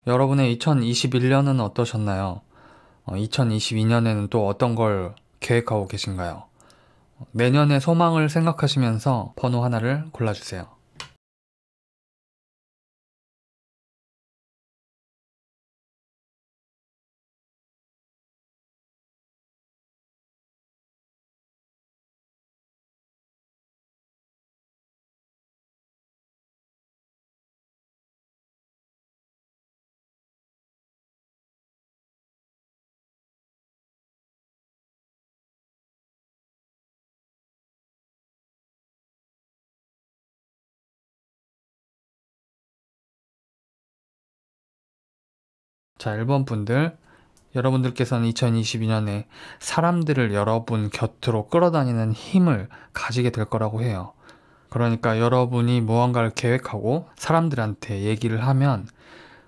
여러분의 2021년은 어떠셨나요? 2022년에는 또 어떤 걸 계획하고 계신가요? 내년의 소망을 생각하시면서 번호 하나를 골라주세요. 자, 1번 분들, 여러분들께서는 2022년에 사람들을 여러분 곁으로 끌어다니는 힘을 가지게 될 거라고 해요. 그러니까 여러분이 무언가를 계획하고 사람들한테 얘기를 하면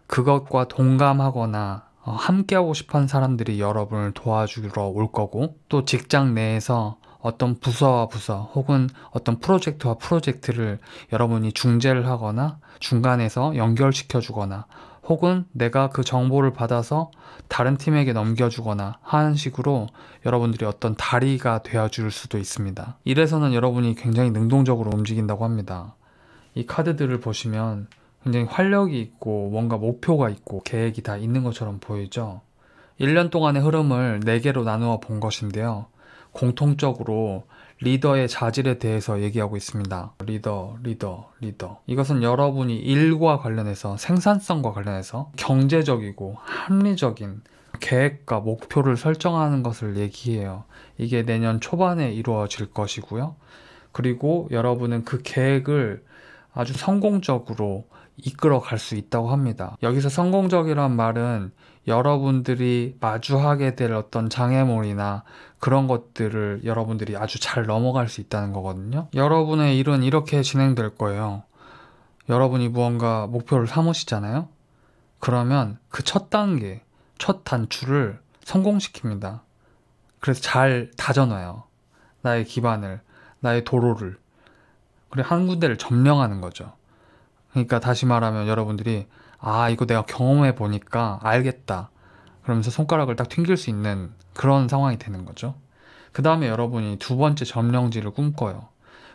그것과 동감하거나 함께하고 싶은 사람들이 여러분을 도와주러 올 거고, 또 직장 내에서 어떤 부서와 부서 혹은 어떤 프로젝트와 프로젝트를 여러분이 중재를 하거나 중간에서 연결시켜 주거나, 혹은 내가 그 정보를 받아서 다른 팀에게 넘겨주거나 하는 식으로 여러분들이 어떤 다리가 되어줄 수도 있습니다. 이래서는 여러분이 굉장히 능동적으로 움직인다고 합니다. 이 카드들을 보시면 굉장히 활력이 있고 뭔가 목표가 있고 계획이 다 있는 것처럼 보이죠. 1년 동안의 흐름을 4개로 나누어 본 것인데요. 공통적으로 리더의 자질에 대해서 얘기하고 있습니다. 리더. 이것은 여러분이 일과 관련해서, 생산성과 관련해서 경제적이고 합리적인 계획과 목표를 설정하는 것을 얘기해요. 이게 내년 초반에 이루어질 것이고요. 그리고 여러분은 그 계획을 아주 성공적으로 이끌어 갈 수 있다고 합니다. 여기서 성공적이란 말은 여러분들이 마주하게 될 어떤 장애물이나 그런 것들을 여러분들이 아주 잘 넘어갈 수 있다는 거거든요. 여러분의 일은 이렇게 진행될 거예요. 여러분이 무언가 목표를 삼으시잖아요. 그러면 그 첫 단계, 첫 단추를 성공시킵니다. 그래서 잘 다져놔요. 나의 기반을, 나의 도로를. 그리고 한 군데를 점령하는 거죠. 그러니까 다시 말하면 여러분들이 이거 내가 경험해 보니까 알겠다, 그러면서 손가락을 딱 튕길 수 있는 그런 상황이 되는 거죠. 그 다음에 여러분이 두 번째 점령지를 꿈꿔요.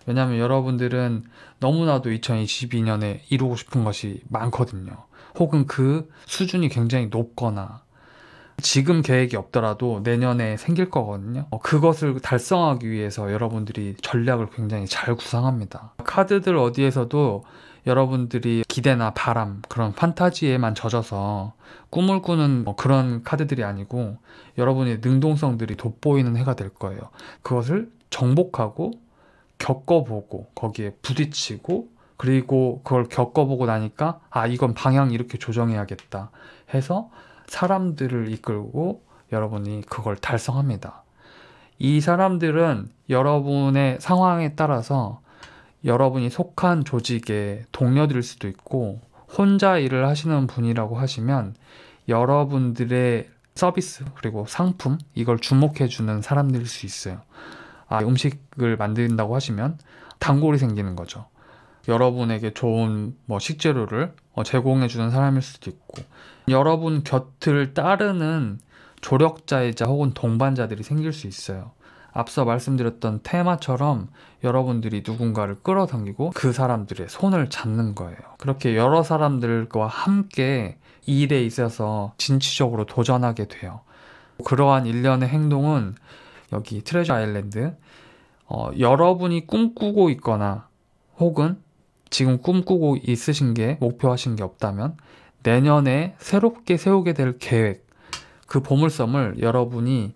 왜냐하면 여러분들은 너무나도 2022년에 이루고 싶은 것이 많거든요. 혹은 그 수준이 굉장히 높거나 지금 계획이 없더라도 내년에 생길 거거든요. 그것을 달성하기 위해서 여러분들이 전략을 굉장히 잘 구상합니다. 카드들 어디에서도 여러분들이 기대나 바람, 그런 판타지에만 젖어서 꿈을 꾸는 그런 카드들이 아니고, 여러분의 능동성들이 돋보이는 해가 될 거예요. 그것을 정복하고 겪어보고 거기에 부딪히고, 그리고 그걸 겪어보고 나니까 이건 방향 이렇게 조정해야겠다 해서 사람들을 이끌고 여러분이 그걸 달성합니다. 이 사람들은 여러분의 상황에 따라서 여러분이 속한 조직의 동료들일 수도 있고, 혼자 일을 하시는 분이라고 하시면 여러분들의 서비스 그리고 상품, 이걸 주목해주는 사람들일 수 있어요. 음식을 만든다고 하시면 단골이 생기는 거죠. 여러분에게 좋은 식재료를 제공해주는 사람일 수도 있고, 여러분 곁을 따르는 조력자이자 혹은 동반자들이 생길 수 있어요. 앞서 말씀드렸던 테마처럼 여러분들이 누군가를 끌어당기고 그 사람들의 손을 잡는 거예요. 그렇게 여러 사람들과 함께 이 일에 있어서 진취적으로 도전하게 돼요. 그러한 일련의 행동은 여기 트레저 아일랜드, 여러분이 꿈꾸고 있거나 혹은 지금 꿈꾸고 있으신 게, 목표하신 게 없다면 내년에 새롭게 세우게 될 계획, 그 보물섬을 여러분이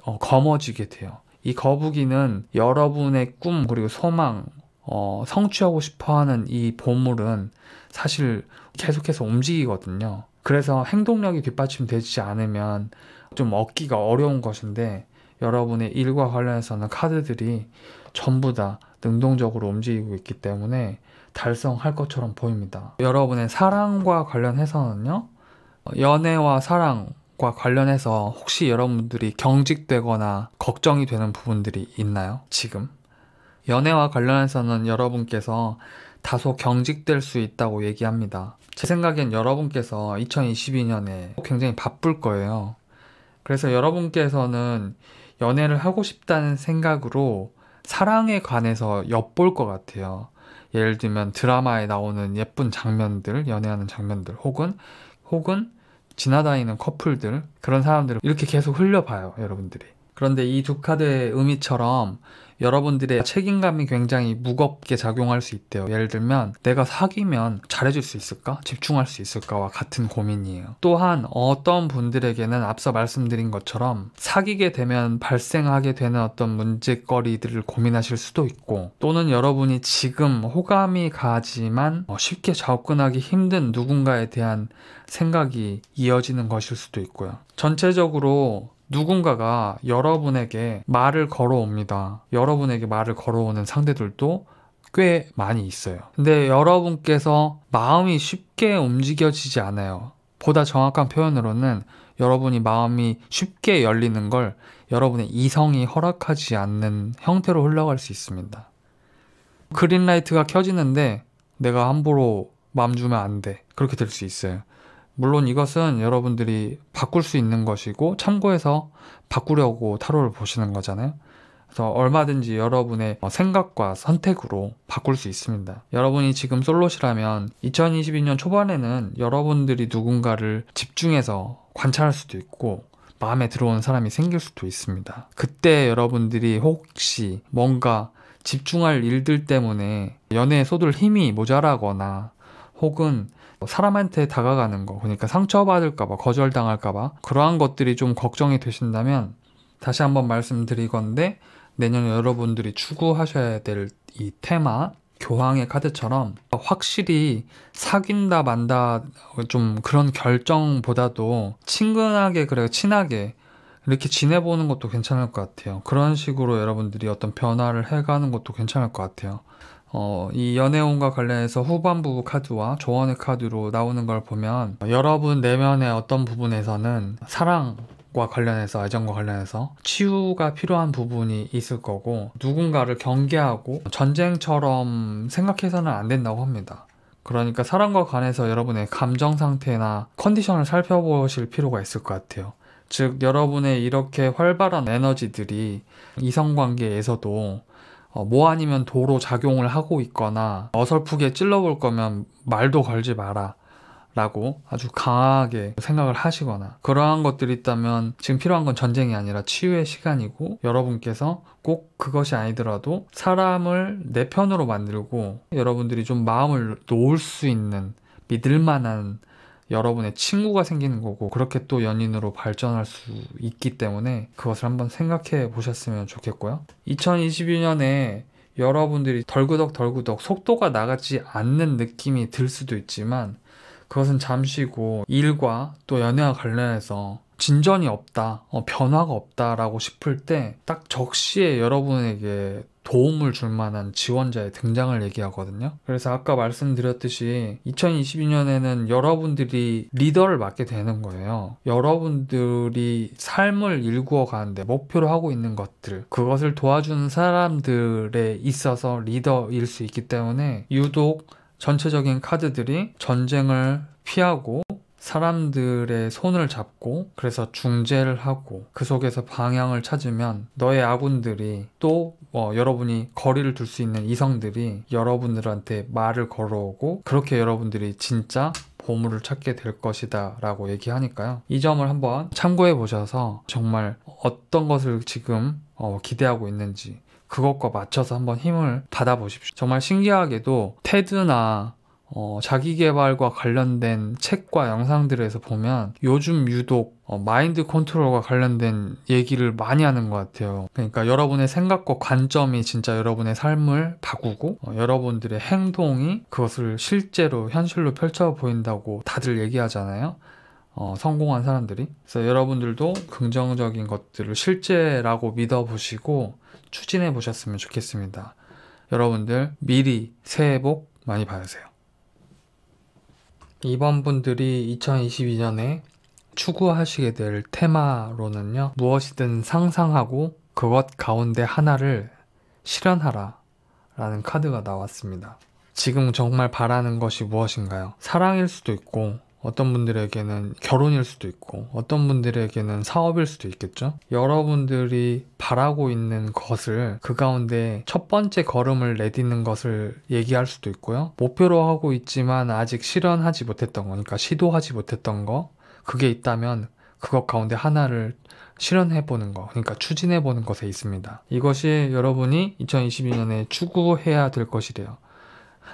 거머쥐게 돼요. 이 거북이는 여러분의 꿈 그리고 소망, 성취하고 싶어하는 이 보물은 사실 계속해서 움직이거든요. 그래서 행동력이 뒷받침되지 않으면 좀 얻기가 어려운 것인데, 여러분의 일과 관련해서는 카드들이 전부 다 능동적으로 움직이고 있기 때문에 달성할 것처럼 보입니다. 여러분의 사랑과 관련해서는요, 연애와 사랑과 관련해서 혹시 여러분들이 경직되거나 걱정이 되는 부분들이 있나요? 지금 연애와 관련해서는 여러분께서 다소 경직될 수 있다고 얘기합니다. 제 생각엔 여러분께서 2022년에 굉장히 바쁠 거예요. 그래서 여러분께서는 연애를 하고 싶다는 생각으로 사랑에 관해서 엿볼 것 같아요. 예를 들면 드라마에 나오는 예쁜 장면들, 연애하는 장면들, 혹은 지나다니는 커플들, 그런 사람들을 이렇게 계속 흘려봐요, 여러분들이. 그런데 이 두 카드의 의미처럼 여러분들의 책임감이 굉장히 무겁게 작용할 수 있대요. 예를 들면 내가 사귀면 잘해줄 수 있을까? 집중할 수 있을까와 같은 고민이에요. 또한 어떤 분들에게는 앞서 말씀드린 것처럼 사귀게 되면 발생하게 되는 어떤 문제거리들을 고민하실 수도 있고, 또는 여러분이 지금 호감이 가지만 쉽게 접근하기 힘든 누군가에 대한 생각이 이어지는 것일 수도 있고요. 전체적으로 누군가가 여러분에게 말을 걸어옵니다. 여러분에게 말을 걸어오는 상대들도 꽤 많이 있어요. 근데 여러분께서 마음이 쉽게 움직여지지 않아요. 보다 정확한 표현으로는 여러분이 마음이 쉽게 열리는 걸 여러분의 이성이 허락하지 않는 형태로 흘러갈 수 있습니다. 그린라이트가 켜지는데 내가 함부로 마음 주면 안 돼. 그렇게 될 수 있어요. 물론 이것은 여러분들이 바꿀 수 있는 것이고 참고해서 바꾸려고 타로를 보시는 거잖아요. 그래서 얼마든지 여러분의 생각과 선택으로 바꿀 수 있습니다. 여러분이 지금 솔로시라면 2022년 초반에는 여러분들이 누군가를 집중해서 관찰할 수도 있고 마음에 들어오는 사람이 생길 수도 있습니다. 그때 여러분들이 혹시 뭔가 집중할 일들 때문에 연애에 쏟을 힘이 모자라거나 혹은 사람한테 다가가는 거, 그러니까 상처받을까봐, 거절당할까봐 그러한 것들이 좀 걱정이 되신다면 다시 한번 말씀드리건데, 내년에 여러분들이 추구하셔야 될 이 테마, 교황의 카드처럼 확실히 사귄다 만다 좀 그런 결정보다도 친근하게, 그래요, 친하게 이렇게 지내보는 것도 괜찮을 것 같아요. 그런 식으로 여러분들이 어떤 변화를 해가는 것도 괜찮을 것 같아요. 이 연애운과 관련해서 후반부 카드와 조언의 카드로 나오는 걸 보면 여러분 내면의 어떤 부분에서는 사랑과 관련해서, 애정과 관련해서 치유가 필요한 부분이 있을 거고, 누군가를 경계하고 전쟁처럼 생각해서는 안 된다고 합니다. 그러니까 사랑과 관해서 여러분의 감정 상태나 컨디션을 살펴보실 필요가 있을 것 같아요. 즉, 여러분의 이렇게 활발한 에너지들이 이성관계에서도 뭐 아니면 도로 작용을 하고 있거나 어설프게 찔러볼 거면 말도 걸지 마라 라고 아주 강하게 생각을 하시거나 그러한 것들이 있다면 지금 필요한 건 전쟁이 아니라 치유의 시간이고, 여러분께서 꼭 그것이 아니더라도 사람을 내 편으로 만들고 여러분들이 좀 마음을 놓을 수 있는 믿을 만한 여러분의 친구가 생기는 거고, 그렇게 또 연인으로 발전할 수 있기 때문에 그것을 한번 생각해 보셨으면 좋겠고요. 2022년에 여러분들이 덜그덕 속도가 나가지 않는 느낌이 들 수도 있지만 그것은 잠시고, 일과 또 연애와 관련해서 진전이 없다, 변화가 없다라고 싶을 때 딱 적시에 여러분에게 도움을 줄 만한 지원자의 등장을 얘기하거든요. 그래서 아까 말씀드렸듯이 2022년에는 여러분들이 리더를 맡게 되는 거예요. 여러분들이 삶을 일구어 가는데 목표로 하고 있는 것들, 그것을 도와주는 사람들에 있어서 리더일 수 있기 때문에 유독 전체적인 카드들이 전쟁을 피하고 사람들의 손을 잡고, 그래서 중재를 하고 그 속에서 방향을 찾으면 너의 아군들이 또 여러분이 거리를 둘 수 있는 이성들이 여러분들한테 말을 걸어오고, 그렇게 여러분들이 진짜 보물을 찾게 될 것이다 라고 얘기하니까요. 이 점을 한번 참고해 보셔서 정말 어떤 것을 지금 기대하고 있는지 그것과 맞춰서 한번 힘을 받아보십시오. 정말 신기하게도 테드나 자기계발과 관련된 책과 영상들에서 보면 요즘 유독 마인드 컨트롤과 관련된 얘기를 많이 하는 것 같아요. 그러니까 여러분의 생각과 관점이 진짜 여러분의 삶을 바꾸고 여러분들의 행동이 그것을 실제로 현실로 펼쳐 보인다고 다들 얘기하잖아요. 성공한 사람들이. 그래서 여러분들도 긍정적인 것들을 실제라고 믿어보시고 추진해 보셨으면 좋겠습니다. 여러분들 미리 새해 복 많이 받으세요. 이번 분들이 2022년에 추구하시게 될 테마로는요, 무엇이든 상상하고 그것 가운데 하나를 실현하라 라는 카드가 나왔습니다. 지금 정말 바라는 것이 무엇인가요? 사랑일 수도 있고, 어떤 분들에게는 결혼일 수도 있고, 어떤 분들에게는 사업일 수도 있겠죠? 여러분들이 바라고 있는 것을, 그 가운데 첫 번째 걸음을 내딛는 것을 얘기할 수도 있고요. 목표로 하고 있지만 아직 실현하지 못했던 거니까 시도하지 못했던 거, 그게 있다면 그것 가운데 하나를 실현해보는 거, 그러니까 추진해보는 것에 있습니다. 이것이 여러분이 2022년에 추구해야 될 것이래요.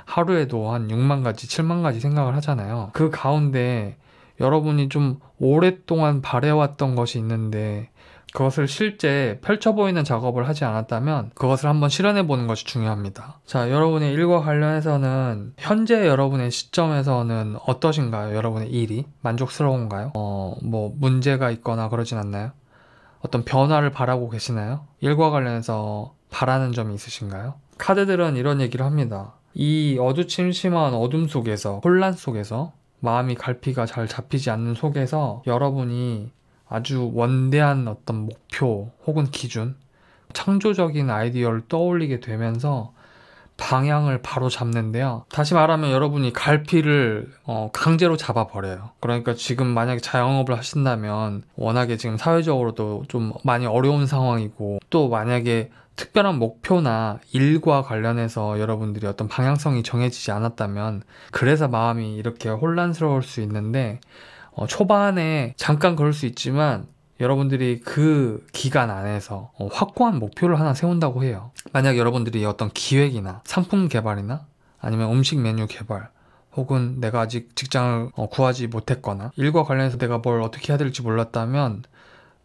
하루에도 한 6만 가지, 7만 가지 생각을 하잖아요. 그 가운데 여러분이 좀 오랫동안 바래왔던 것이 있는데 그것을 실제 펼쳐 보이는 작업을 하지 않았다면 그것을 한번 실현해 보는 것이 중요합니다. 자, 여러분의 일과 관련해서는 현재 여러분의 시점에서는 어떠신가요? 여러분의 일이 만족스러운가요? 뭐 문제가 있거나 그러진 않나요? 어떤 변화를 바라고 계시나요? 일과 관련해서 바라는 점이 있으신가요? 카드들은 이런 얘기를 합니다. 이 어두침침한 어둠 속에서, 혼란 속에서, 마음이 갈피가 잘 잡히지 않는 속에서 여러분이 아주 원대한 어떤 목표 혹은 기준, 창조적인 아이디어를 떠올리게 되면서 방향을 바로 잡는데요. 다시 말하면 여러분이 갈피를 강제로 잡아버려요. 그러니까 지금 만약에 자영업을 하신다면 워낙에 지금 사회적으로도 좀 많이 어려운 상황이고, 또 만약에 특별한 목표나 일과 관련해서 여러분들이 어떤 방향성이 정해지지 않았다면 그래서 마음이 이렇게 혼란스러울 수 있는데, 초반에 잠깐 그럴 수 있지만 여러분들이 그 기간 안에서 확고한 목표를 하나 세운다고 해요. 만약 여러분들이 어떤 기획이나 상품 개발이나 아니면 음식 메뉴 개발, 혹은 내가 아직 직장을 구하지 못했거나 일과 관련해서 내가 뭘 어떻게 해야 될지 몰랐다면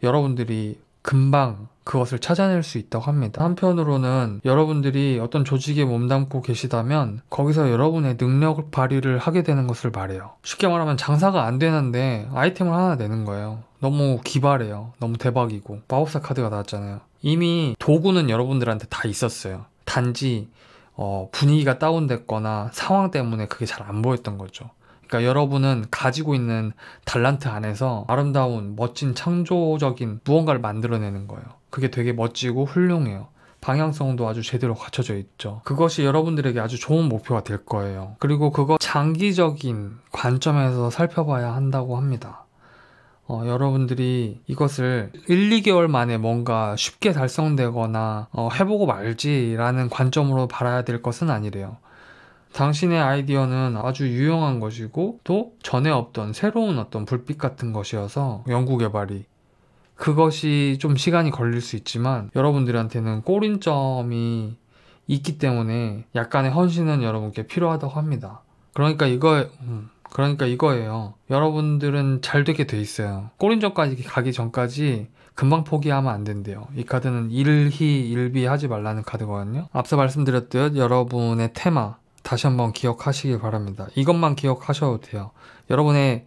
여러분들이 금방 그것을 찾아낼 수 있다고 합니다. 한편으로는 여러분들이 어떤 조직에 몸담고 계시다면 거기서 여러분의 능력 발휘를 하게 되는 것을 말해요. 쉽게 말하면 장사가 안 되는데 아이템을 하나 내는 거예요. 너무 기발해요. 너무 대박이고. 마법사 카드가 나왔잖아요. 이미 도구는 여러분들한테 다 있었어요. 단지 분위기가 다운됐거나 상황 때문에 그게 잘 안 보였던 거죠. 그러니까 여러분은 가지고 있는 달란트 안에서 아름다운 멋진 창조적인 무언가를 만들어내는 거예요. 그게 되게 멋지고 훌륭해요. 방향성도 아주 제대로 갖춰져 있죠. 그것이 여러분들에게 아주 좋은 목표가 될 거예요. 그리고 그거 장기적인 관점에서 살펴봐야 한다고 합니다. 여러분들이 이것을 1, 2개월 만에 뭔가 쉽게 달성되거나 해보고 말지라는 관점으로 바라야 될 것은 아니래요. 당신의 아이디어는 아주 유용한 것이고 또 전에 없던 새로운 어떤 불빛 같은 것이어서 연구개발이, 그것이 좀 시간이 걸릴 수 있지만 여러분들한테는 꼬린점이 있기 때문에 약간의 헌신은 여러분께 필요하다고 합니다. 그러니까 이거예요. 여러분들은 잘 되게 돼 있어요. 꼬린점까지 가기 전까지 금방 포기하면 안 된대요. 이 카드는 일희일비 하지 말라는 카드거든요. 앞서 말씀드렸듯 여러분의 테마 다시 한번 기억하시길 바랍니다. 이것만 기억하셔도 돼요. 여러분의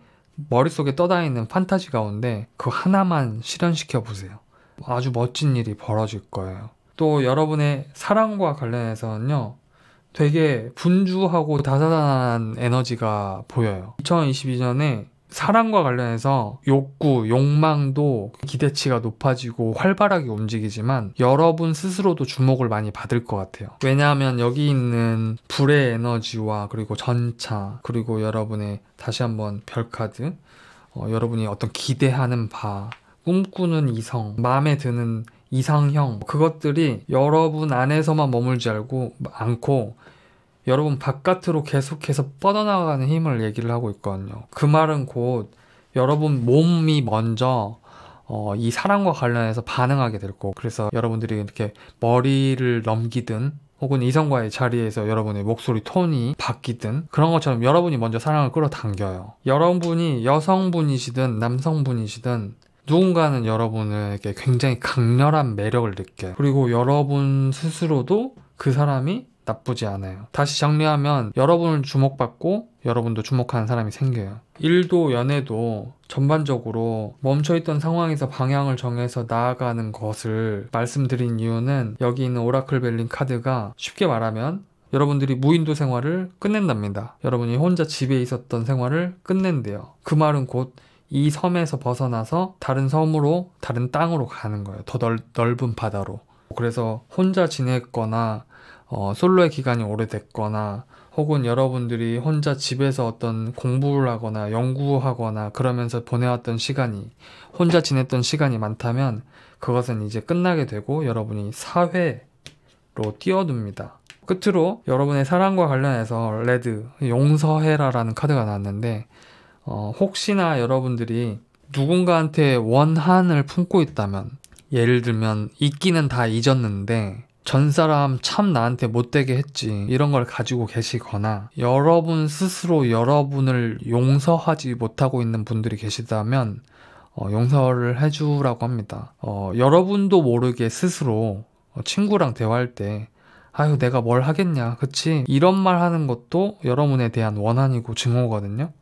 머릿속에 떠다니는 판타지 가운데 그 하나만 실현시켜 보세요. 아주 멋진 일이 벌어질 거예요. 또 여러분의 사랑과 관련해서는요, 되게 분주하고 다사다난한 에너지가 보여요. 2022년에 사랑과 관련해서 욕구, 욕망도 기대치가 높아지고 활발하게 움직이지만 여러분 스스로도 주목을 많이 받을 것 같아요. 왜냐하면 여기 있는 불의 에너지와 그리고 전차, 그리고 여러분의 다시 한번 별카드, 여러분이 어떤 기대하는 바, 꿈꾸는 이성, 마음에 드는 이상형, 그것들이 여러분 안에서만 머물지 않고 여러분 바깥으로 계속해서 뻗어나가는 힘을 얘기를 하고 있거든요. 그 말은 곧 여러분 몸이 먼저 이 사랑과 관련해서 반응하게 될 거고, 그래서 여러분들이 이렇게 머리를 넘기든 혹은 이성과의 자리에서 여러분의 목소리 톤이 바뀌든 그런 것처럼 여러분이 먼저 사랑을 끌어당겨요. 여러분이 여성분이시든 남성분이시든 누군가는 여러분에게 굉장히 강렬한 매력을 느껴요. 그리고 여러분 스스로도 그 사람이 나쁘지 않아요. 다시 정리하면 여러분을 주목받고 여러분도 주목하는 사람이 생겨요. 일도 연애도 전반적으로 멈춰있던 상황에서 방향을 정해서 나아가는 것을 말씀드린 이유는 여기 있는 오라클 벨린 카드가 쉽게 말하면 여러분들이 무인도 생활을 끝낸답니다. 여러분이 혼자 집에 있었던 생활을 끝낸대요. 그 말은 곧 이 섬에서 벗어나서 다른 섬으로, 다른 땅으로 가는 거예요. 더 넓은 바다로. 그래서 혼자 지냈거나 솔로의 기간이 오래됐거나 혹은 여러분들이 혼자 집에서 어떤 공부를 하거나 연구하거나 그러면서 보내왔던 시간이, 혼자 지냈던 시간이 많다면 그것은 이제 끝나게 되고 여러분이 사회로 뛰어듭니다. 끝으로 여러분의 사랑과 관련해서 레드, 용서해라라는 카드가 나왔는데, 혹시나 여러분들이 누군가한테 원한을 품고 있다면, 예를 들면 잊기는 다 잊었는데 전 사람 참 나한테 못되게 했지, 이런 걸 가지고 계시거나 여러분 스스로 여러분을 용서하지 못하고 있는 분들이 계시다면 용서를 해주라고 합니다. 여러분도 모르게 스스로 친구랑 대화할 때 아유 내가 뭘 하겠냐 그치? 이런 말 하는 것도 여러분에 대한 원한이고 증오거든요.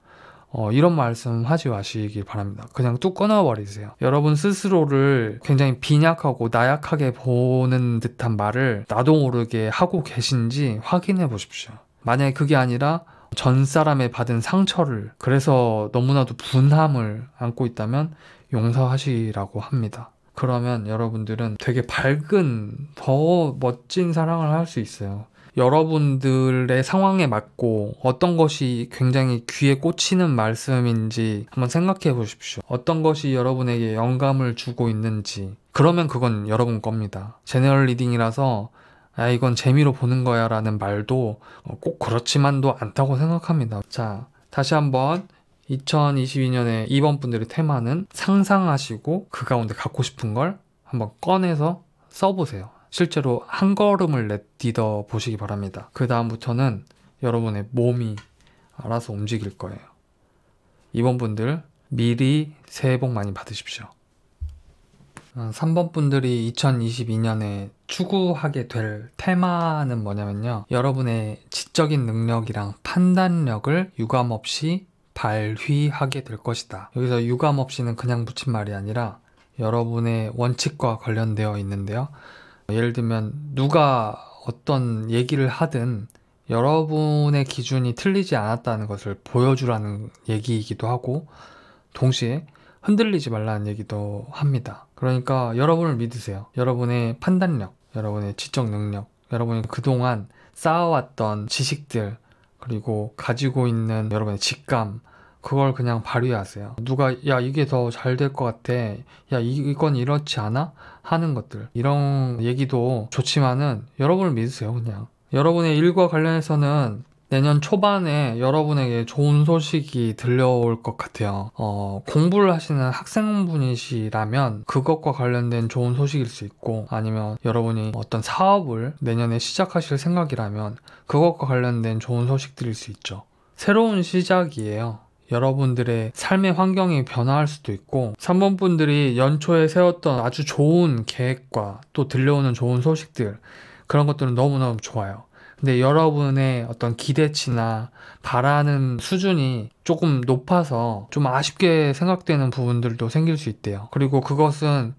이런 말씀 하지 마시길 바랍니다. 그냥 뚝 끊어버리세요. 여러분 스스로를 굉장히 빈약하고 나약하게 보는 듯한 말을 나도 모르게 하고 계신지 확인해 보십시오. 만약에 그게 아니라 전 사람의 받은 상처를, 그래서 너무나도 분함을 안고 있다면 용서하시라고 합니다. 그러면 여러분들은 되게 밝은, 더 멋진 사랑을 할 수 있어요. 여러분들의 상황에 맞고 어떤 것이 굉장히 귀에 꽂히는 말씀인지 한번 생각해 보십시오. 어떤 것이 여러분에게 영감을 주고 있는지. 그러면 그건 여러분 겁니다. 제너럴 리딩이라서 아 이건 재미로 보는 거야 라는 말도 꼭 그렇지만도 않다고 생각합니다. 자, 다시 한번 2022년에 2번 분들의 테마는 상상하시고 그 가운데 갖고 싶은 걸 한번 꺼내서 써보세요. 실제로 한 걸음을 내딛어 보시기 바랍니다. 그 다음부터는 여러분의 몸이 알아서 움직일 거예요. 2번 분들 미리 새해 복 많이 받으십시오. 3번 분들이 2022년에 추구하게 될 테마는 뭐냐면요, 여러분의 지적인 능력이랑 판단력을 유감없이 발휘하게 될 것이다. 여기서 유감없이는 그냥 붙인 말이 아니라 여러분의 원칙과 관련되어 있는데요, 예를 들면 누가 어떤 얘기를 하든 여러분의 기준이 틀리지 않았다는 것을 보여주라는 얘기이기도 하고, 동시에 흔들리지 말라는 얘기도 합니다. 그러니까 여러분을 믿으세요. 여러분의 판단력, 여러분의 지적 능력, 여러분이 그동안 쌓아왔던 지식들, 그리고 가지고 있는 여러분의 직감, 그걸 그냥 발휘하세요. 누가 야 이게 더 잘 될 것 같아, 야 이건 이렇지 않아? 하는 것들, 이런 얘기도 좋지만은 여러분을 믿으세요. 그냥 여러분의 일과 관련해서는 내년 초반에 여러분에게 좋은 소식이 들려올 것 같아요. 공부를 하시는 학생분이시라면 그것과 관련된 좋은 소식일 수 있고, 아니면 여러분이 어떤 사업을 내년에 시작하실 생각이라면 그것과 관련된 좋은 소식들일 수 있죠. 새로운 시작이에요. 여러분들의 삶의 환경이 변화할 수도 있고, 3번 분들이 연초에 세웠던 아주 좋은 계획과 또 들려오는 좋은 소식들, 그런 것들은 너무너무 좋아요. 근데 여러분의 어떤 기대치나 바라는 수준이 조금 높아서 좀 아쉽게 생각되는 부분들도 생길 수 있대요. 그리고 그것은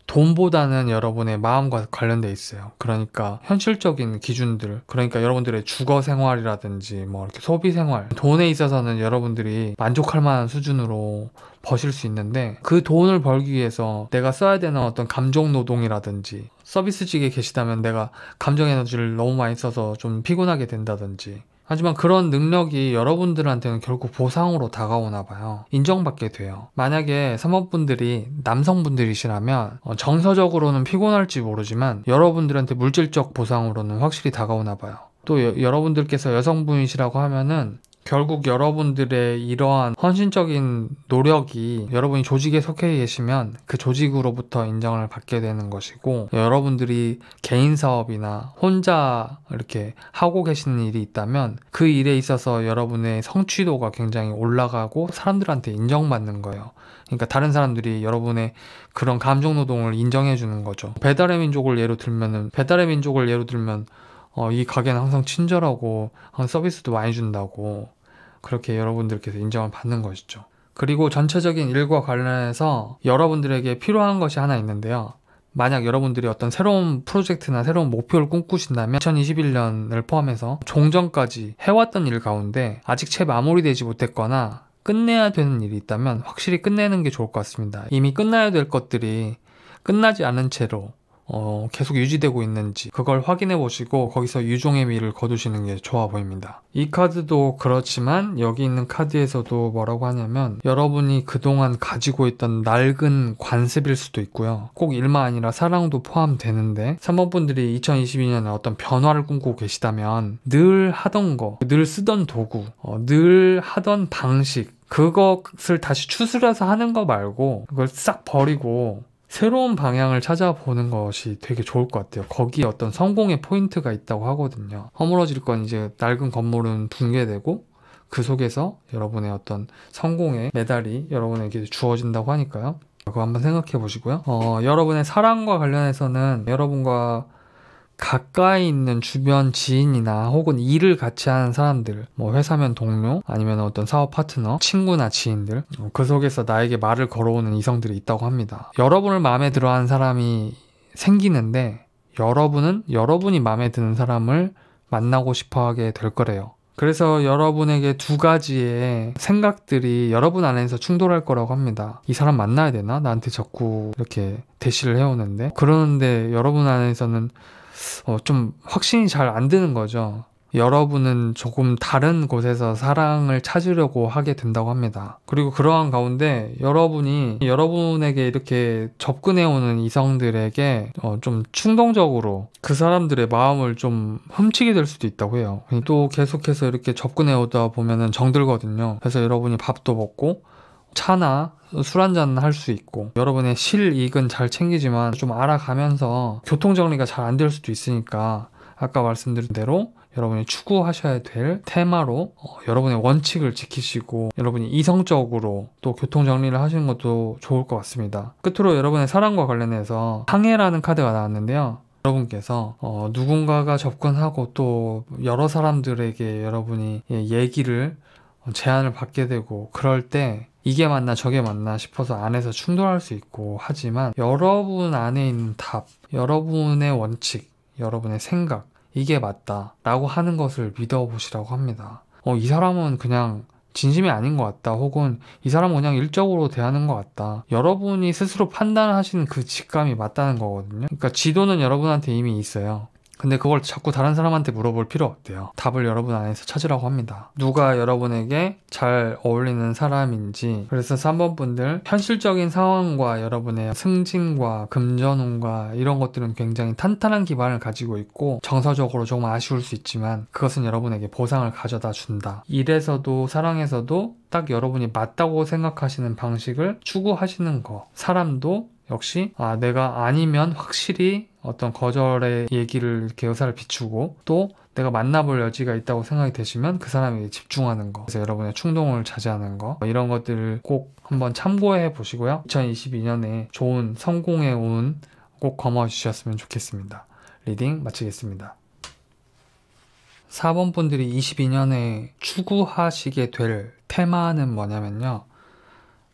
돈보다는 여러분의 마음과 관련돼 있어요. 그러니까 현실적인 기준들, 그러니까 여러분들의 주거 생활이라든지 뭐 이렇게 소비 생활, 돈에 있어서는 여러분들이 만족할 만한 수준으로 버실 수 있는데, 그 돈을 벌기 위해서 내가 써야 되는 어떤 감정 노동이라든지, 서비스직에 계시다면 내가 감정 에너지를 너무 많이 써서 좀 피곤하게 된다든지, 하지만 그런 능력이 여러분들한테는 결국 보상으로 다가오나 봐요. 인정받게 돼요. 만약에 3번 분들이 남성분들이시라면 정서적으로는 피곤할지 모르지만 여러분들한테 물질적 보상으로는 확실히 다가오나 봐요. 또 여러분들께서 여성분이시라고 하면은 결국 여러분들의 이러한 헌신적인 노력이, 여러분이 조직에 속해 계시면 그 조직으로부터 인정을 받게 되는 것이고, 여러분들이 개인 사업이나 혼자 이렇게 하고 계시는 일이 있다면 그 일에 있어서 여러분의 성취도가 굉장히 올라가고 사람들한테 인정받는 거예요. 그러니까 다른 사람들이 여러분의 그런 감정노동을 인정해 주는 거죠. 배달의 민족을 예로 들면 이 가게는 항상 친절하고 서비스도 많이 준다고, 그렇게 여러분들께서 인정을 받는 것이죠. 그리고 전체적인 일과 관련해서 여러분들에게 필요한 것이 하나 있는데요, 만약 여러분들이 어떤 새로운 프로젝트나 새로운 목표를 꿈꾸신다면 2021년을 포함해서 종전까지 해왔던 일 가운데 아직 채 마무리되지 못했거나 끝내야 되는 일이 있다면 확실히 끝내는 게 좋을 것 같습니다. 이미 끝나야 될 것들이 끝나지 않은 채로 계속 유지되고 있는지 그걸 확인해 보시고 거기서 유종의 미를 거두시는 게 좋아 보입니다. 이 카드도 그렇지만 여기 있는 카드에서도 뭐라고 하냐면 여러분이 그동안 가지고 있던 낡은 관습일 수도 있고요. 꼭 일만 아니라 사랑도 포함되는데 3번 분들이 2022년에 어떤 변화를 꿈꾸고 계시다면 늘 하던 거, 늘 쓰던 도구, 늘 하던 방식 그것을 다시 추스려서 하는 거 말고 그걸 싹 버리고 새로운 방향을 찾아보는 것이 되게 좋을 것 같아요. 거기에 어떤 성공의 포인트가 있다고 하거든요. 허물어질 건 이제 낡은 건물은 붕괴되고 그 속에서 여러분의 어떤 성공의 메달이 여러분에게 주어진다고 하니까요. 그거 한번 생각해 보시고요. 여러분의 사랑과 관련해서는 여러분과 가까이 있는 주변 지인이나 혹은 일을 같이 하는 사람들, 뭐 회사면 동료, 아니면 어떤 사업 파트너, 친구나 지인들, 그 속에서 나에게 말을 걸어오는 이성들이 있다고 합니다. 여러분을 마음에 들어하는 사람이 생기는데 여러분은 여러분이 마음에 드는 사람을 만나고 싶어 하게 될 거래요. 그래서 여러분에게 두 가지의 생각들이 여러분 안에서 충돌할 거라고 합니다. 이 사람 만나야 되나? 나한테 자꾸 이렇게 대시를 해오는데. 그러는데 여러분 안에서는 좀 확신이 잘 안 드는 거죠. 여러분은 조금 다른 곳에서 사랑을 찾으려고 하게 된다고 합니다. 그리고 그러한 가운데 여러분이 여러분에게 이렇게 접근해오는 이성들에게 좀 충동적으로 그 사람들의 마음을 좀 훔치게 될 수도 있다고 해요. 또 계속해서 이렇게 접근해오다 보면은 정들거든요. 그래서 여러분이 밥도 먹고 차나 술 한잔 할 수 있고 여러분의 실익은 잘 챙기지만 좀 알아가면서 교통정리가 잘 안 될 수도 있으니까 아까 말씀드린 대로 여러분이 추구하셔야 될 테마로 여러분의 원칙을 지키시고 여러분이 이성적으로 또 교통정리를 하시는 것도 좋을 것 같습니다. 끝으로 여러분의 사랑과 관련해서 항해라는 카드가 나왔는데요. 여러분께서 누군가가 접근하고 또 여러 사람들에게 여러분이 얘기를 제안을 받게 되고 그럴 때 이게 맞나 저게 맞나 싶어서 안에서 충돌할 수 있고 하지만 여러분 안에 있는 답, 여러분의 원칙, 여러분의 생각 이게 맞다 라고 하는 것을 믿어보시라고 합니다. 이 사람은 그냥 진심이 아닌 것 같다 혹은 이 사람은 그냥 일적으로 대하는 것 같다. 여러분이 스스로 판단하시는 그 직감이 맞다는 거거든요. 그러니까 지도는 여러분한테 이미 있어요. 근데 그걸 자꾸 다른 사람한테 물어볼 필요 없대요. 답을 여러분 안에서 찾으라고 합니다. 누가 여러분에게 잘 어울리는 사람인지. 그래서 3번 분들 현실적인 상황과 여러분의 승진과 금전운과 이런 것들은 굉장히 탄탄한 기반을 가지고 있고 정서적으로 조금 아쉬울 수 있지만 그것은 여러분에게 보상을 가져다 준다. 일에서도 사랑에서도 딱 여러분이 맞다고 생각하시는 방식을 추구하시는 거. 사람도 역시 내가 아니면 확실히 어떤 거절의 얘기를 이렇게 의사를 비추고 또 내가 만나볼 여지가 있다고 생각이 되시면 그 사람에게 집중하는 거. 그래서 여러분의 충동을 자제하는 거. 이런 것들을 꼭 한번 참고해 보시고요. 2022년에 좋은 성공의 운 꼭 거머쥐 주셨으면 좋겠습니다. 리딩 마치겠습니다. 4번 분들이 22년에 추구하시게 될 테마는 뭐냐면요.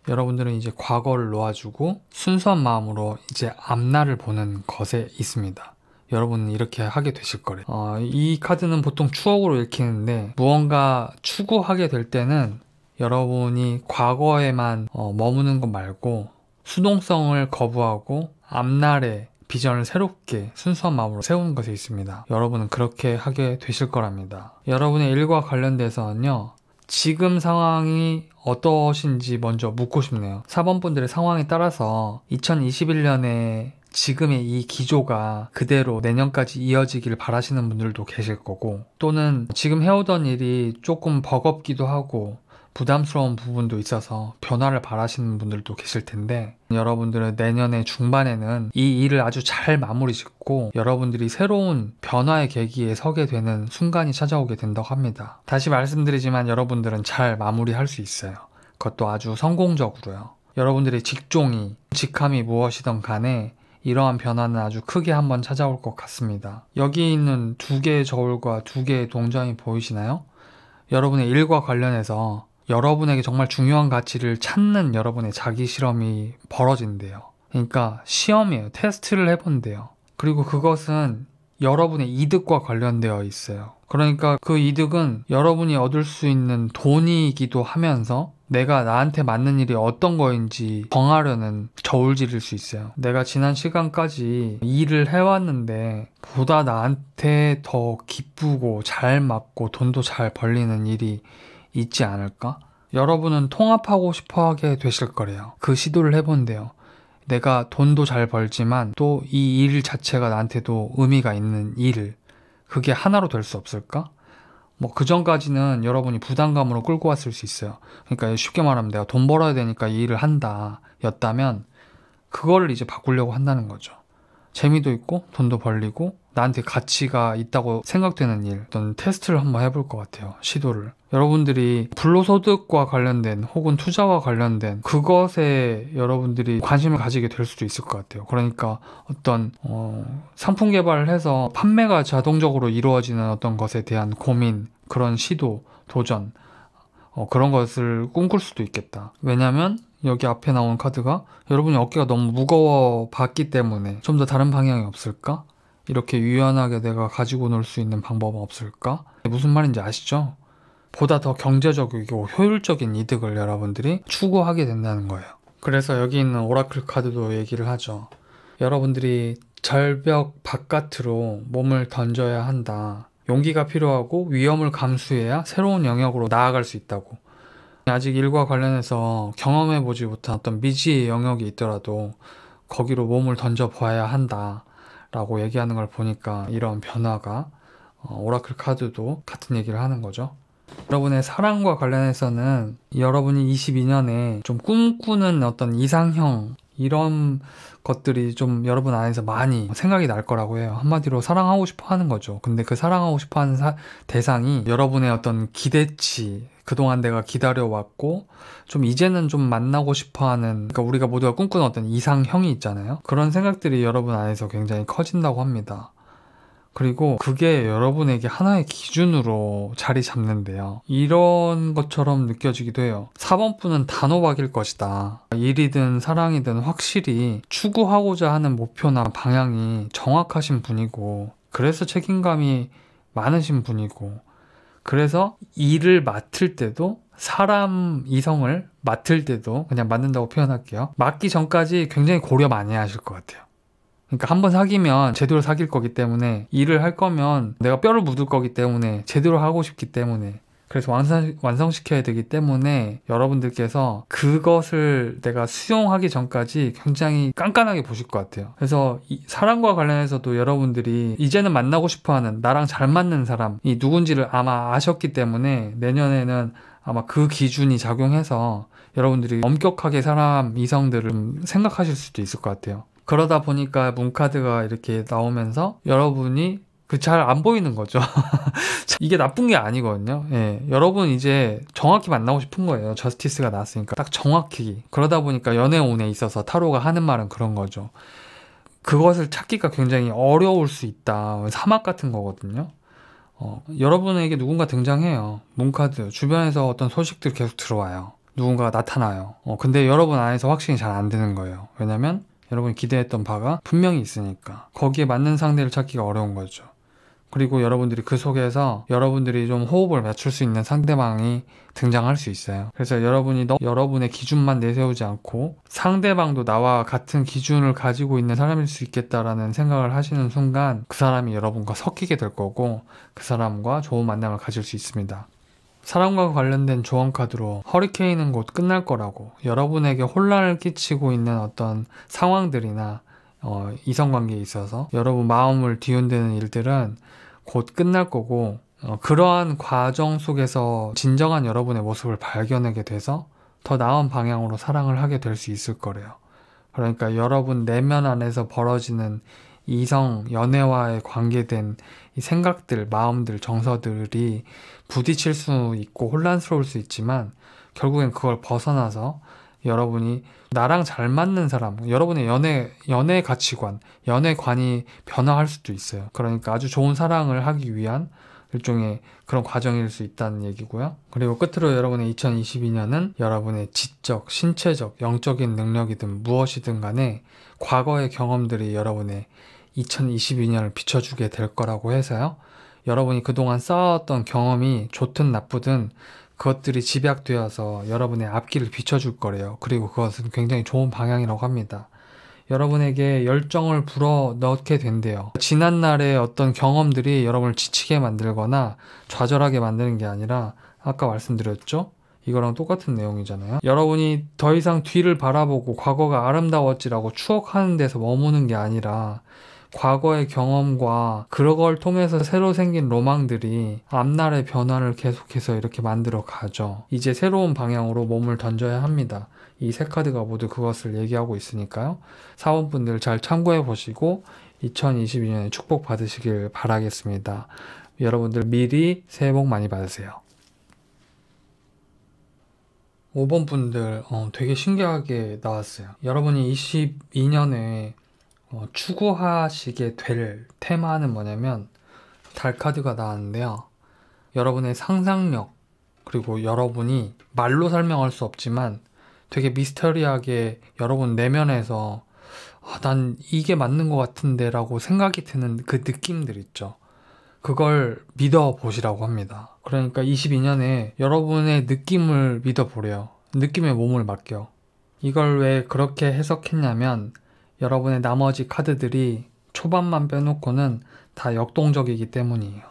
여러분들은 이제 과거를 놓아주고 순수한 마음으로 이제 앞날을 보는 것에 있습니다. 여러분은 이렇게 하게 되실 거래요. 이 카드는 보통 추억으로 읽히는데 무언가 추구하게 될 때는 여러분이 과거에만 머무는 것 말고 수동성을 거부하고 앞날에 비전을 새롭게 순수한 마음으로 세우는 것에 있습니다. 여러분은 그렇게 하게 되실 거랍니다. 여러분의 일과 관련돼서는요. 지금 상황이 어떠신지 먼저 묻고 싶네요. 4번 분들의 상황에 따라서 2021년에 지금의 이 기조가 그대로 내년까지 이어지기를 바라시는 분들도 계실 거고 또는 지금 해오던 일이 조금 버겁기도 하고 부담스러운 부분도 있어서 변화를 바라시는 분들도 계실 텐데 여러분들은 내년의 중반에는 이 일을 아주 잘 마무리 짓고 여러분들이 새로운 변화의 계기에 서게 되는 순간이 찾아오게 된다고 합니다. 다시 말씀드리지만 여러분들은 잘 마무리할 수 있어요. 그것도 아주 성공적으로요. 여러분들의 직종이, 직함이 무엇이든 간에 이러한 변화는 아주 크게 한번 찾아올 것 같습니다. 여기 있는 두 개의 저울과 두 개의 동전이 보이시나요? 여러분의 일과 관련해서 여러분에게 정말 중요한 가치를 찾는 여러분의 자기 실험이 벌어진대요. 그러니까 시험이에요. 테스트를 해본대요. 그리고 그것은 여러분의 이득과 관련되어 있어요. 그러니까 그 이득은 여러분이 얻을 수 있는 돈이기도 하면서 내가 나한테 맞는 일이 어떤 거인지 정하려는 저울질일 수 있어요. 내가 지난 시간까지 일을 해왔는데 보다 나한테 더 기쁘고 잘 맞고 돈도 잘 벌리는 일이 있지 않을까? 여러분은 통합하고 싶어 하게 되실 거래요. 그 시도를 해본대요. 내가 돈도 잘 벌지만 또 이 일 자체가 나한테도 의미가 있는 일, 그게 하나로 될 수 없을까? 뭐 그 전까지는 여러분이 부담감으로 끌고 왔을 수 있어요. 그러니까 쉽게 말하면 내가 돈 벌어야 되니까 이 일을 한다 였다면 그거를 이제 바꾸려고 한다는 거죠. 재미도 있고 돈도 벌리고 나한테 가치가 있다고 생각되는 일, 어떤 테스트를 한번 해볼 것 같아요. 시도를. 여러분들이 불로소득과 관련된 혹은 투자와 관련된 그것에 여러분들이 관심을 가지게 될 수도 있을 것 같아요. 그러니까 어떤 상품 개발을 해서 판매가 자동적으로 이루어지는 어떤 것에 대한 고민, 그런 시도, 도전, 그런 것을 꿈꿀 수도 있겠다. 왜냐면 여기 앞에 나온 카드가 여러분이 어깨가 너무 무거워 봤기 때문에 좀 더 다른 방향이 없을까? 이렇게 유연하게 내가 가지고 놀 수 있는 방법은 없을까? 무슨 말인지 아시죠? 보다 더 경제적이고 효율적인 이득을 여러분들이 추구하게 된다는 거예요. 그래서 여기 있는 오라클 카드도 얘기를 하죠. 여러분들이 절벽 바깥으로 몸을 던져야 한다. 용기가 필요하고 위험을 감수해야 새로운 영역으로 나아갈 수 있다고. 아직 일과 관련해서 경험해보지 못한 어떤 미지의 영역이 있더라도 거기로 몸을 던져봐야 한다 라고 얘기하는 걸 보니까 이런 변화가 오라클 카드도 같은 얘기를 하는 거죠. 여러분의 사랑과 관련해서는 여러분이 22년에 좀 꿈꾸는 어떤 이상형, 이런 것들이 좀 여러분 안에서 많이 생각이 날 거라고 해요. 한마디로 사랑하고 싶어 하는 거죠. 근데 그 사랑하고 싶어 하는 대상이 여러분의 어떤 기대치, 그동안 내가 기다려왔고 좀 이제는 좀 만나고 싶어 하는, 그러니까 우리가 모두가 꿈꾸는 어떤 이상형이 있잖아요. 그런 생각들이 여러분 안에서 굉장히 커진다고 합니다. 그리고 그게 여러분에게 하나의 기준으로 자리 잡는데요. 이런 것처럼 느껴지기도 해요. 4번 분은 단호박일 것이다. 일이든 사랑이든 확실히 추구하고자 하는 목표나 방향이 정확하신 분이고, 그래서 책임감이 많으신 분이고, 그래서 일을 맡을 때도, 사람 이성을 맡을 때도, 그냥 맡는다고 표현할게요. 맡기 전까지 굉장히 고려 많이 하실 것 같아요. 그러니까 한번 사귀면 제대로 사귈 거기 때문에, 일을 할 거면 내가 뼈를 묻을 거기 때문에, 제대로 하고 싶기 때문에, 그래서 완성시켜야 되기 때문에 여러분들께서 그것을 내가 수용하기 전까지 굉장히 깐깐하게 보실 것 같아요. 그래서 이 사랑과 관련해서도 여러분들이 이제는 만나고 싶어하는, 나랑 잘 맞는 사람이 누군지를 아마 아셨기 때문에 내년에는 아마 그 기준이 작용해서 여러분들이 엄격하게 사람 이성들을 생각하실 수도 있을 것 같아요. 그러다 보니까 문카드가 이렇게 나오면서 여러분이 잘 안 보이는 거죠. 이게 나쁜 게 아니거든요. 예, 여러분 이제 정확히 만나고 싶은 거예요. 저스티스가 나왔으니까 딱 정확히. 그러다 보니까 연애운에 있어서 타로가 하는 말은 그런 거죠. 그것을 찾기가 굉장히 어려울 수 있다. 사막 같은 거거든요. 여러분에게 누군가 등장해요. 문카드 주변에서 어떤 소식들 계속 들어와요. 누군가가 나타나요. 근데 여러분 안에서 확신이 잘 안 드는 거예요. 왜냐면 여러분이 기대했던 바가 분명히 있으니까 거기에 맞는 상대를 찾기가 어려운 거죠. 그리고 여러분들이 그 속에서 여러분들이 좀 호흡을 맞출 수 있는 상대방이 등장할 수 있어요. 그래서 여러분이 여러분의 기준만 내세우지 않고 상대방도 나와 같은 기준을 가지고 있는 사람일 수 있겠다라는 생각을 하시는 순간 그 사람이 여러분과 섞이게 될 거고 그 사람과 좋은 만남을 가질 수 있습니다. 사랑과 관련된 조언 카드로 허리케인은 곧 끝날 거라고, 여러분에게 혼란을 끼치고 있는 어떤 상황들이나 이성관계에 있어서 여러분 마음을 뒤흔드는 일들은 곧 끝날 거고, 그러한 과정 속에서 진정한 여러분의 모습을 발견하게 돼서 더 나은 방향으로 사랑을 하게 될 수 있을 거래요. 그러니까 여러분 내면 안에서 벌어지는 이성, 연애와의 관계된 이 생각들, 마음들, 정서들이 부딪힐 수 있고 혼란스러울 수 있지만 결국엔 그걸 벗어나서 여러분이 나랑 잘 맞는 사람, 여러분의 연애 가치관, 연애관이 변화할 수도 있어요. 그러니까 아주 좋은 사랑을 하기 위한 일종의 그런 과정일 수 있다는 얘기고요. 그리고 끝으로 여러분의 2022년은 여러분의 지적, 신체적, 영적인 능력이든 무엇이든 간에 과거의 경험들이 여러분의 2022년을 비춰주게 될 거라고 해서요. 여러분이 그동안 쌓아왔던 경험이 좋든 나쁘든 그것들이 집약되어서 여러분의 앞길을 비춰줄 거래요. 그리고 그것은 굉장히 좋은 방향이라고 합니다. 여러분에게 열정을 불어넣게 된대요. 지난날의 어떤 경험들이 여러분을 지치게 만들거나 좌절하게 만드는 게 아니라 아까 말씀드렸죠? 이거랑 똑같은 내용이잖아요. 여러분이 더 이상 뒤를 바라보고 과거가 아름다웠지라고 추억하는 데서 머무는 게 아니라 과거의 경험과 그걸 통해서 새로 생긴 로망들이 앞날의 변화를 계속해서 이렇게 만들어 가죠. 이제 새로운 방향으로 몸을 던져야 합니다. 이 세 카드가 모두 그것을 얘기하고 있으니까요. 사원분들 잘 참고해 보시고 2022년에 축복 받으시길 바라겠습니다. 여러분들 미리 새해 복 많이 받으세요. 5번 분들 되게 신기하게 나왔어요. 여러분이 22년에 추구하시게 될 테마는 뭐냐면 달 카드가 나왔는데요. 여러분의 상상력, 그리고 여러분이 말로 설명할 수 없지만 되게 미스터리하게 여러분 내면에서 난 이게 맞는 것 같은데 라고 생각이 드는 그 느낌들 있죠. 그걸 믿어보시라고 합니다. 그러니까 22년에 여러분의 느낌을 믿어보래요. 느낌에 몸을 맡겨. 이걸 왜 그렇게 해석했냐면 여러분의 나머지 카드들이 초반만 빼놓고는 다 역동적이기 때문이에요.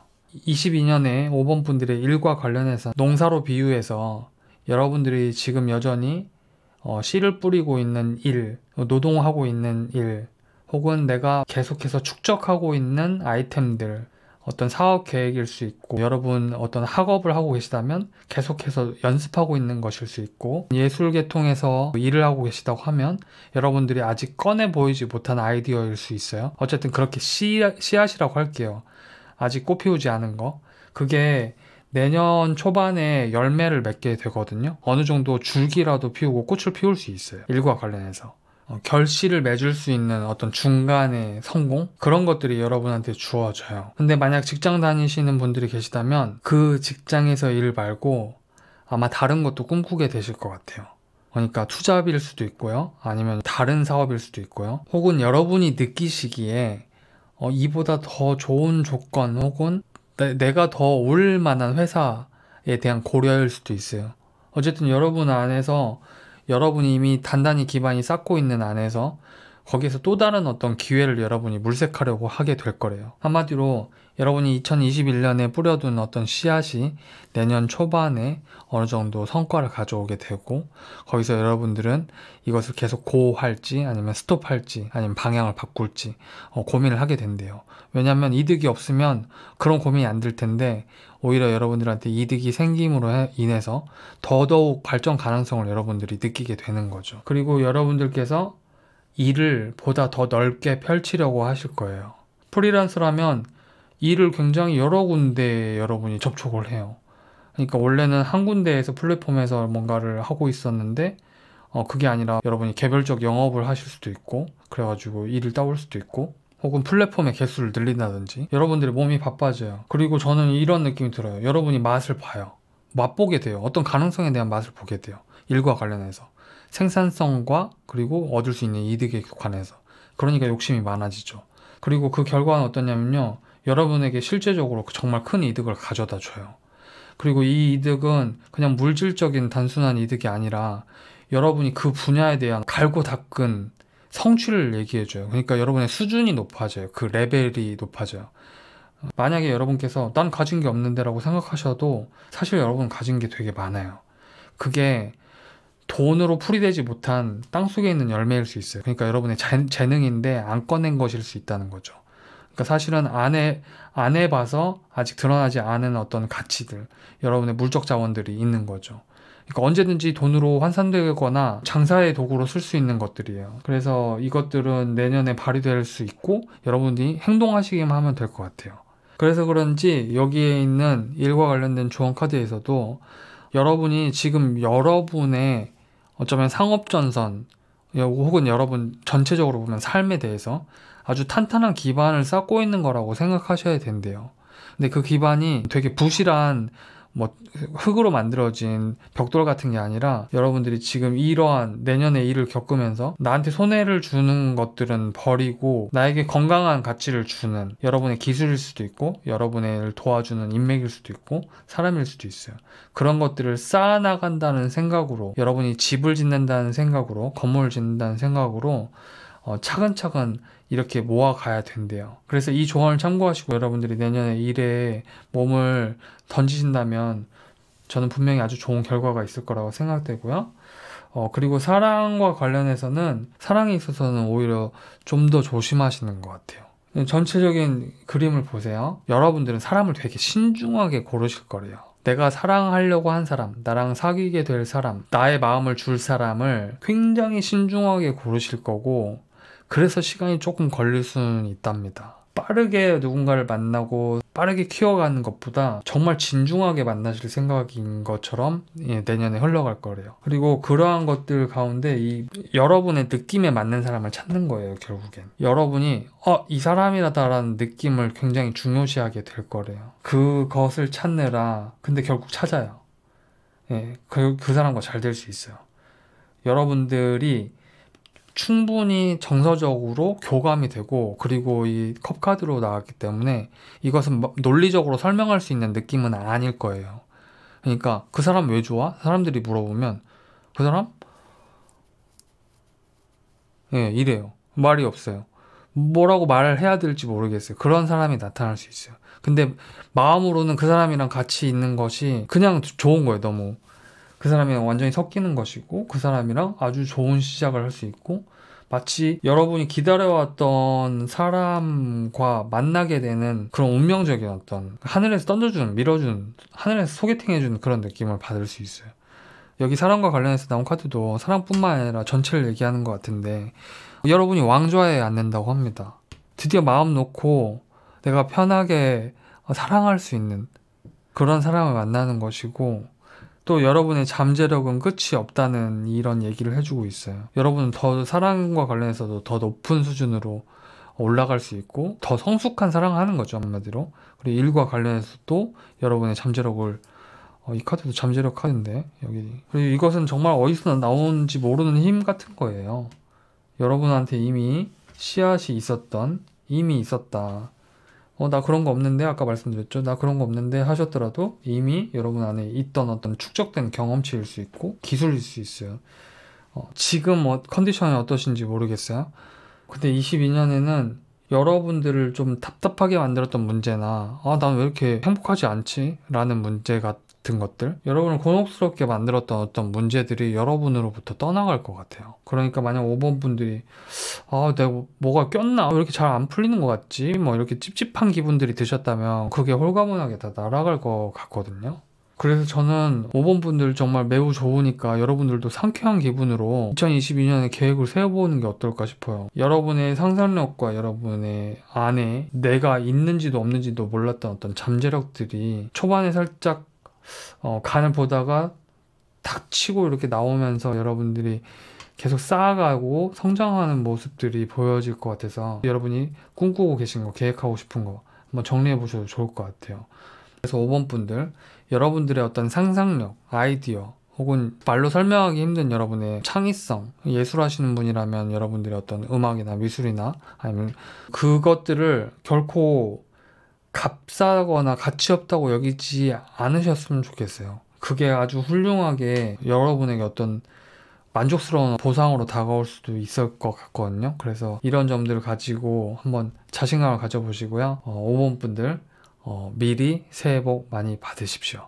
22년에 5번 분들의 일과 관련해서 농사로 비유해서 여러분들이 지금 여전히 씨를 뿌리고 있는 일, 노동하고 있는 일, 혹은 내가 계속해서 축적하고 있는 아이템들, 어떤 사업 계획일 수 있고, 여러분 어떤 학업을 하고 계시다면 계속해서 연습하고 있는 것일 수 있고, 예술 계통에서 일을 하고 계시다고 하면 여러분들이 아직 꺼내 보이지 못한 아이디어일 수 있어요. 어쨌든 그렇게 씨앗이라고 할게요. 아직 꽃 피우지 않은 거. 그게 내년 초반에 열매를 맺게 되거든요. 어느 정도 줄기라도 피우고 꽃을 피울 수 있어요. 일과 관련해서. 결실을 맺을 수 있는 어떤 중간의 성공? 그런 것들이 여러분한테 주어져요. 근데 만약 직장 다니시는 분들이 계시다면 그 직장에서 일 말고 아마 다른 것도 꿈꾸게 되실 것 같아요. 그러니까 투잡일 수도 있고요. 아니면 다른 사업일 수도 있고요. 혹은 여러분이 느끼시기에 이보다 더 좋은 조건 혹은 내가 더 올 만한 회사에 대한 고려일 수도 있어요. 어쨌든 여러분 안에서 여러분이 이미 단단히 기반이 쌓고 있는 안에서 거기에서 또 다른 어떤 기회를 여러분이 물색하려고 하게 될 거래요. 한마디로 여러분이 2021년에 뿌려둔 어떤 씨앗이 내년 초반에 어느 정도 성과를 가져오게 되고 거기서 여러분들은 이것을 계속 고할지 아니면 스톱할지 아니면 방향을 바꿀지 고민을 하게 된대요. 왜냐하면 이득이 없으면 그런 고민이 안 들 텐데 오히려 여러분들한테 이득이 생김으로 인해서 더더욱 발전 가능성을 여러분들이 느끼게 되는 거죠. 그리고 여러분들께서 일을 보다 더 넓게 펼치려고 하실 거예요. 프리랜서라면 일을 굉장히 여러 군데에 여러분이 접촉을 해요. 그러니까 원래는 한 군데에서 플랫폼에서 뭔가를 하고 있었는데 그게 아니라 여러분이 개별적 영업을 하실 수도 있고 그래가지고 일을 따올 수도 있고 혹은 플랫폼의 개수를 늘린다든지 여러분들의 몸이 바빠져요. 그리고 저는 이런 느낌이 들어요. 여러분이 맛을 봐요. 맛보게 돼요. 어떤 가능성에 대한 맛을 보게 돼요. 일과 관련해서. 생산성과 그리고 얻을 수 있는 이득에 관해서. 그러니까 욕심이 많아지죠. 그리고 그 결과는 어떠냐면요. 여러분에게 실제적으로 정말 큰 이득을 가져다 줘요. 그리고 이 이득은 그냥 물질적인 단순한 이득이 아니라 여러분이 그 분야에 대한 갈고 닦은 성취를 얘기해줘요. 그러니까 여러분의 수준이 높아져요. 그 레벨이 높아져요. 만약에 여러분께서 난 가진 게 없는데 라고 생각하셔도 사실 여러분은 가진 게 되게 많아요. 그게 돈으로 풀이되지 못한 땅속에 있는 열매일 수 있어요. 그러니까 여러분의 재능인데 안 꺼낸 것일 수 있다는 거죠. 그러니까 사실은 안 해봐서 아직 드러나지 않은 어떤 가치들, 여러분의 물적 자원들이 있는 거죠. 그러니까 언제든지 돈으로 환산되거나 장사의 도구로 쓸 수 있는 것들이에요. 그래서 이것들은 내년에 발휘될 수 있고 여러분이 행동하시기만 하면 될 것 같아요. 그래서 그런지 여기에 있는 일과 관련된 조언 카드에서도 여러분이 지금 여러분의 어쩌면 상업전선 혹은 여러분 전체적으로 보면 삶에 대해서 아주 탄탄한 기반을 쌓고 있는 거라고 생각하셔야 된대요. 근데 그 기반이 되게 부실한 뭐 흙으로 만들어진 벽돌 같은 게 아니라 여러분들이 지금 이러한 내년의 일을 겪으면서 나한테 손해를 주는 것들은 버리고 나에게 건강한 가치를 주는 여러분의 기술일 수도 있고 여러분을 도와주는 인맥일 수도 있고 사람일 수도 있어요. 그런 것들을 쌓아나간다는 생각으로, 여러분이 집을 짓는다는 생각으로, 건물을 짓는다는 생각으로 차근차근 이렇게 모아가야 된대요. 그래서 이 조언을 참고하시고 여러분들이 내년에 일에 몸을 던지신다면 저는 분명히 아주 좋은 결과가 있을 거라고 생각되고요. 그리고 사랑과 관련해서는, 사랑에 있어서는 오히려 좀 더 조심하시는 것 같아요. 전체적인 그림을 보세요. 여러분들은 사람을 되게 신중하게 고르실 거래요. 내가 사랑하려고 한 사람, 나랑 사귀게 될 사람, 나의 마음을 줄 사람을 굉장히 신중하게 고르실 거고, 그래서 시간이 조금 걸릴 수는 있답니다. 빠르게 누군가를 만나고 빠르게 키워가는 것보다 정말 진중하게 만나실 생각인 것처럼 내년에 흘러갈 거래요. 그리고 그러한 것들 가운데 여러분의 느낌에 맞는 사람을 찾는 거예요. 결국엔 여러분이 이 사람이라다라는 느낌을 굉장히 중요시하게 될 거래요. 그것을 찾느라 근데 결국 찾아요. 그 사람과 잘 될 수 있어요. 여러분들이 충분히 정서적으로 교감이 되고, 그리고 이 컵카드로 나왔기 때문에 이것은 논리적으로 설명할 수 있는 느낌은 아닐 거예요. 그러니까 그 사람 왜 좋아? 사람들이 물어보면 그 사람? 이래요. 말이 없어요. 뭐라고 말을 해야 될지 모르겠어요. 그런 사람이 나타날 수 있어요. 근데 마음으로는 그 사람이랑 같이 있는 것이 그냥 좋은 거예요. 너무 그 사람이랑 완전히 섞이는 것이고, 그 사람이랑 아주 좋은 시작을 할 수 있고, 마치 여러분이 기다려왔던 사람과 만나게 되는 그런 운명적인 어떤 하늘에서 던져주는, 밀어주는, 하늘에서 소개팅해주는 그런 느낌을 받을 수 있어요. 여기 사랑과 관련해서 나온 카드도 사랑뿐만 아니라 전체를 얘기하는 것 같은데, 여러분이 왕좌에 앉는다고 합니다. 드디어 마음 놓고 내가 편하게 사랑할 수 있는 그런 사람을 만나는 것이고, 또 여러분의 잠재력은 끝이 없다는 이런 얘기를 해주고 있어요. 여러분은 더 사랑과 관련해서도 더 높은 수준으로 올라갈 수 있고 더 성숙한 사랑을 하는 거죠, 한마디로. 그리고 일과 관련해서도 여러분의 잠재력을, 이 카드도 잠재력 카드인데 여기, 그리고 이것은 정말 어디서 나오는지 모르는 힘 같은 거예요. 여러분한테 이미 씨앗이 이미 있었다. 나 그런 거 없는데, 아까 말씀드렸죠. 나 그런 거 없는데 하셨더라도 이미 여러분 안에 있던 어떤 축적된 경험치일 수 있고 기술일 수 있어요. 지금 컨디션이 어떠신지 모르겠어요. 근데 22년에는 여러분들을 좀 답답하게 만들었던 문제나 난 왜 이렇게 행복하지 않지? 라는 문제 같은 것들, 여러분을 곤혹스럽게 만들었던 어떤 문제들이 여러분으로부터 떠나갈 것 같아요. 그러니까 만약 5번 분들이 내가 뭐가 꼈나? 왜 이렇게 잘 안 풀리는 것 같지? 뭐 이렇게 찝찝한 기분들이 드셨다면 그게 홀가분하게 다 날아갈 것 같거든요. 그래서 저는 5번 분들 정말 매우 좋으니까 여러분들도 상쾌한 기분으로 2022년에 계획을 세워보는 게 어떨까 싶어요. 여러분의 상상력과 여러분의 안에 내가 있는지도 없는지도 몰랐던 어떤 잠재력들이 초반에 살짝 간을 보다가 탁 치고 이렇게 나오면서 여러분들이 계속 쌓아가고 성장하는 모습들이 보여질 것 같아서, 여러분이 꿈꾸고 계신 거, 계획하고 싶은 거 한번 정리해 보셔도 좋을 것 같아요. 그래서 5번 분들, 여러분들의 어떤 상상력, 아이디어, 혹은 말로 설명하기 힘든 여러분의 창의성, 예술하시는 분이라면 여러분들의 어떤 음악이나 미술이나 아니면 그것들을 결코 값싸거나 가치 없다고 여기지 않으셨으면 좋겠어요. 그게 아주 훌륭하게 여러분에게 어떤 만족스러운 보상으로 다가올 수도 있을 것 같거든요. 그래서 이런 점들을 가지고 한번 자신감을 가져보시고요. 5번 분들 미리 새해 복 많이 받으십시오.